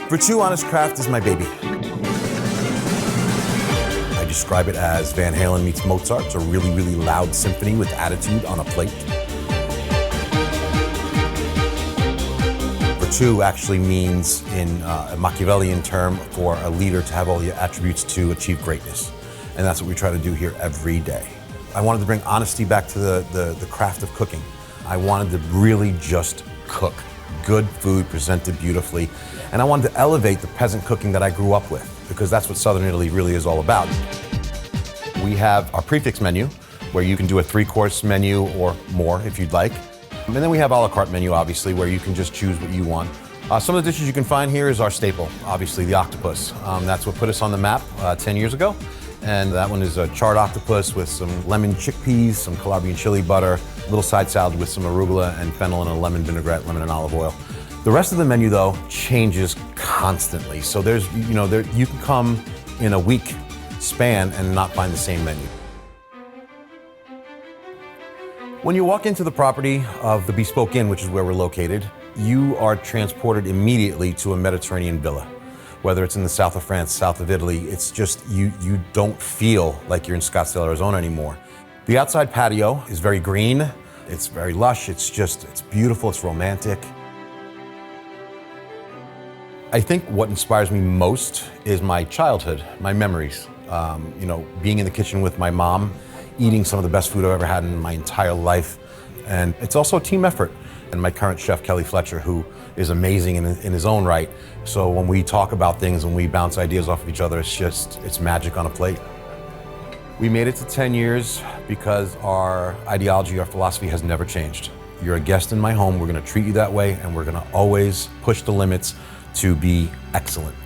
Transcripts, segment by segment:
Vertu Honest Craft is my baby. I describe it as Van Halen meets Mozart. It's a really, really loud symphony with attitude on a plate. Virtù actually means, in a Machiavellian term, for a leader to have all the attributes to achieve greatness. And that's what we try to do here every day. I wanted to bring honesty back to the craft of cooking. I wanted to really just cook good food presented beautifully. And I wanted to elevate the peasant cooking that I grew up with, because that's what Southern Italy really is all about. We have our prefix menu, where you can do a 3-course menu or more if you'd like. And then we have a la carte menu, obviously, where you can just choose what you want. Some of the dishes you can find here is our staple, obviously, the octopus. That's what put us on the map 10 years ago. And that one is a charred octopus with some lemon chickpeas, some Calabrian chili butter, a little side salad with some arugula and fennel and a lemon vinaigrette, lemon and olive oil. The rest of the menu, though, changes constantly. So there's, you can come in a week span and not find the same menu. When you walk into the property of the Bespoke Inn, which is where we're located, you are transported immediately to a Mediterranean villa. Whether it's in the south of France, south of Italy, it's just, you don't feel like you're in Scottsdale, Arizona anymore. The outside patio is very green, it's very lush, it's beautiful, it's romantic. I think what inspires me most is my childhood, my memories. Being in the kitchen with my mom, eating some of the best food I've ever had in my entire life. And it's also a team effort. And my current chef, Kelly Fletcher, who is amazing in his own right. So when we talk about things and we bounce ideas off of each other, it's magic on a plate. We made it to 10 years because our ideology, our philosophy has never changed. You're a guest in my home, we're gonna treat you that way, and we're gonna always push the limits to be excellent.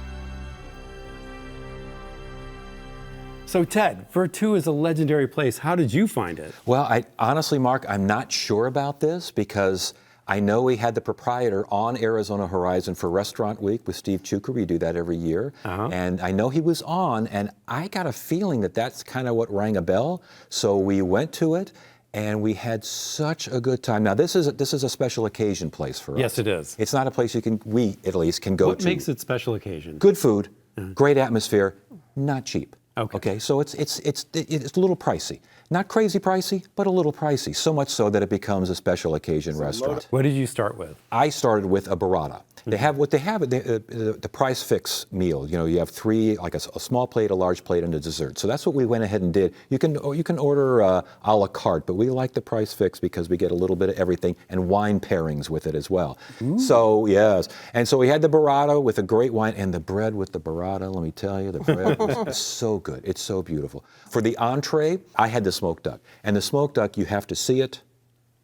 So Ted, Vertu is a legendary place. How did you find it? Well, honestly, Mark, I'm not sure about this because I know we had the proprietor on Arizona Horizon for Restaurant Week with Steve Chuka. We do that every year. And I know he was on, and I got a feeling that that's kind of what rang a bell. So we went to it, and we had such a good time. Now, this is a special occasion place for us. Yes, it is. It's not a place we at least can go to. What makes it special occasion? Good food, great atmosphere, not cheap. Okay. So it's a little pricey. Not crazy pricey, but a little pricey. So much so that it becomes a special occasion restaurant. What did you start with? I started with a burrata. They have the price fix meal. You have 3, like a small plate, a large plate, and a dessert. So that's what we went ahead and did. You can order a la carte, but we like the price fix because we get a little bit of everything and wine pairings with it as well. Ooh. So yes, and so we had the burrata with a great wine and the bread with the burrata. Let me tell you, the bread was so good. It's so beautiful. For the entree, I had the smoked duck, and the smoked duck, you have to see it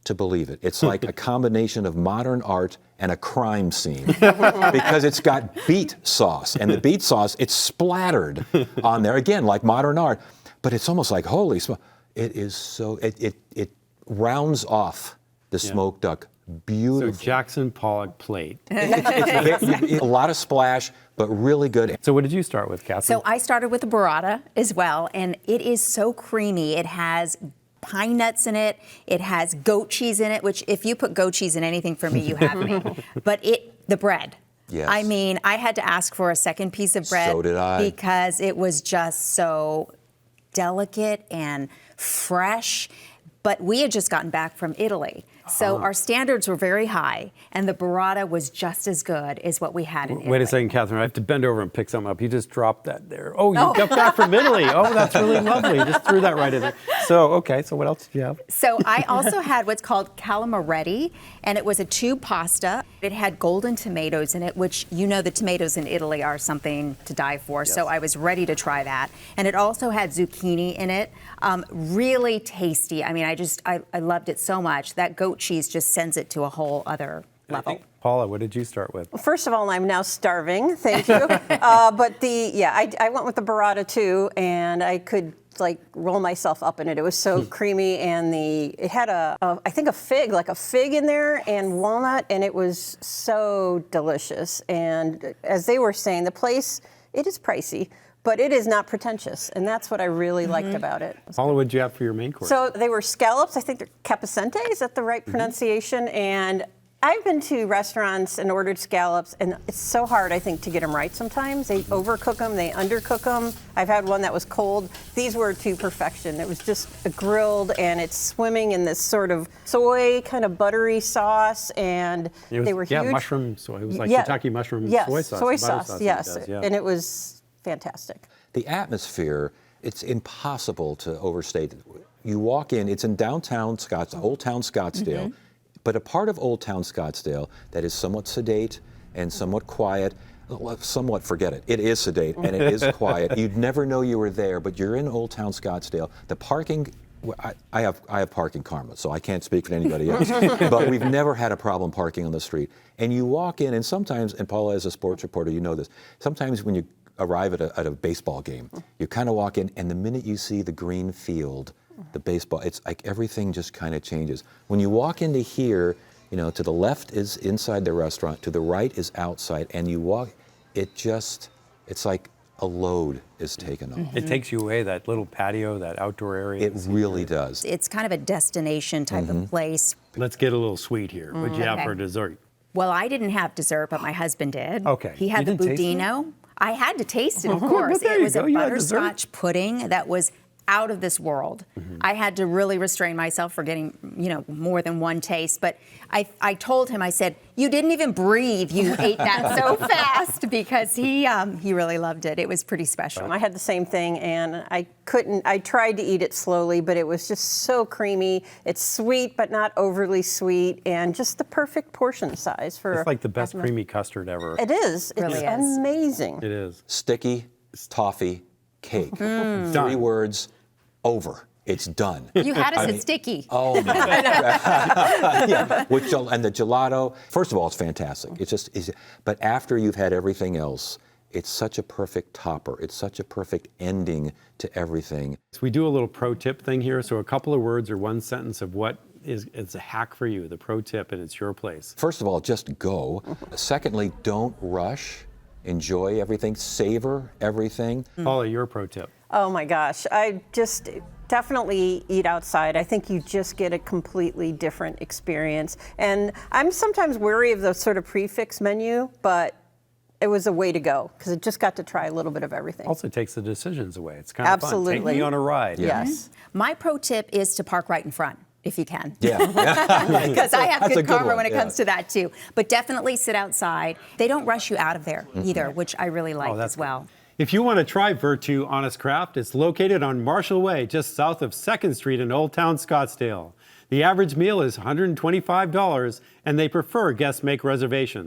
to believe it. It's like a combination of modern art and a crime scene because it's got beet sauce, and the beet sauce, it's splattered on there, again, like modern art, but it's almost like, holy smoke. It is so, it rounds off the smoked duck beautiful. So Jackson Pollock plate. It's a lot of splash, but really good. So what did you start with, Catherine? So I started with the burrata as well, and it is so creamy. It has pine nuts in it. It has goat cheese in it, which if you put goat cheese in anything for me, you have me. But the bread. Yes. I mean, I had to ask for a second piece of bread. So did I. Because it was just so delicate and fresh. But we had just gotten back from Italy. So our standards were very high, and the burrata was just as good as what we had in Italy. Wait a second, Catherine. I have to bend over and pick something up. You just dropped that there. Oh, you got back from Italy. Oh, that's really lovely. You just threw that right in there. So, okay, so what else did you have? So I also had what's called calamaretti, and it was a tube pasta. It had golden tomatoes in it, which the tomatoes in Italy are something to die for. Yes. So I was ready to try that. And it also had zucchini in it. Really tasty. I mean, I loved it so much. That goat cheese just sends it to a whole other level. Paula, what did you start with? Well, first of all, I'm now starving. Thank you. But I went with the burrata too, and I could roll myself up in it. It was so creamy, and it had I think a fig in there and walnut, and it was so delicious. And as they were saying, the place, it is pricey, but it is not pretentious, and that's what I really liked about it. Paula, what did you have for your main course? So they were scallops. I think they're capicente. Is that the right pronunciation? And I've been to restaurants and ordered scallops, and it's so hard, I think, to get them right sometimes. They overcook them, they undercook them. I've had one that was cold. These were to perfection. It was just grilled, and it's swimming in this sort of soy kind of buttery sauce, and It was, they were yeah, huge. mushroom soy. It was like Yeah. Kentucky mushroom Yes, soy sauce. soy the butter sauce, he yes. does, yeah. And it was fantastic. The atmosphere, it's impossible to overstate. You walk in, it's in downtown Scottsdale, Old Town Scottsdale, but a part of Old Town Scottsdale that is somewhat sedate and somewhat quiet. Somewhat, forget it. It is sedate and it is quiet. You'd never know you were there, but you're in Old Town Scottsdale. The parking, I have parking karma, so I can't speak for anybody else. But we've never had a problem parking on the street. And you walk in, and sometimes, and Paula, as a sports reporter, you know this. Sometimes when you arrive at a baseball game, you kind of walk in, and the minute you see the green field, the baseball, it's like everything just kind of changes. When you walk into here, you know, to the left is inside the restaurant, to the right is outside, and you walk, it's like a load is taken off. It takes you away, that little patio, that outdoor area. It really does. It's kind of a destination type of place. Let's get a little sweet here. What'd you have Okay. for dessert? Well, I didn't have dessert, but my husband did. Okay. He had You the didn't taste it? budino. I had to taste it, of Oh, course. but there It you was go. a You had dessert. butterscotch pudding that was out of this world. I had to really restrain myself for getting, more than one taste. But I told him, I said, "You didn't even breathe. You ate that so fast," because he really loved it. It was pretty special. I had the same thing, and I tried to eat it slowly, but it was just so creamy. It's sweet, but not overly sweet, and just the perfect portion size for. It's like the best creamy custard ever. It is. really It's is. amazing. It is. Sticky, toffee, cake. 3 Done. words, over. It's done. You had us at sticky. Oh my! Yeah, and the gelato. First of all, it's fantastic. But after you've had everything else, it's such a perfect topper. It's such a perfect ending to everything. So we do a little pro tip thing here. So a couple of words or one sentence of what is a hack for you, the pro tip, and it's your place. First of all, just go. Secondly, don't rush. Enjoy everything. Savor everything. Paula, your pro tip. Oh my gosh, I just definitely eat outside. I think you just get a completely different experience. And I'm sometimes wary of the sort of prefix menu, but it was a way to go because it just got to try a little bit of everything. Also takes the decisions away. It's kind of fun. Take Absolutely. me on a ride. Yes. My pro tip is to park right in front, if you can. Yeah. Because I have That's a good good karma one, when it yeah. comes to that too. But definitely sit outside. They don't rush you out of there either, which I really like that's as well. If you want to try Virtue Honest Craft, it's located on Marshall Way, just south of 2nd Street in Old Town Scottsdale. The average meal is $125, and they prefer guests make reservations.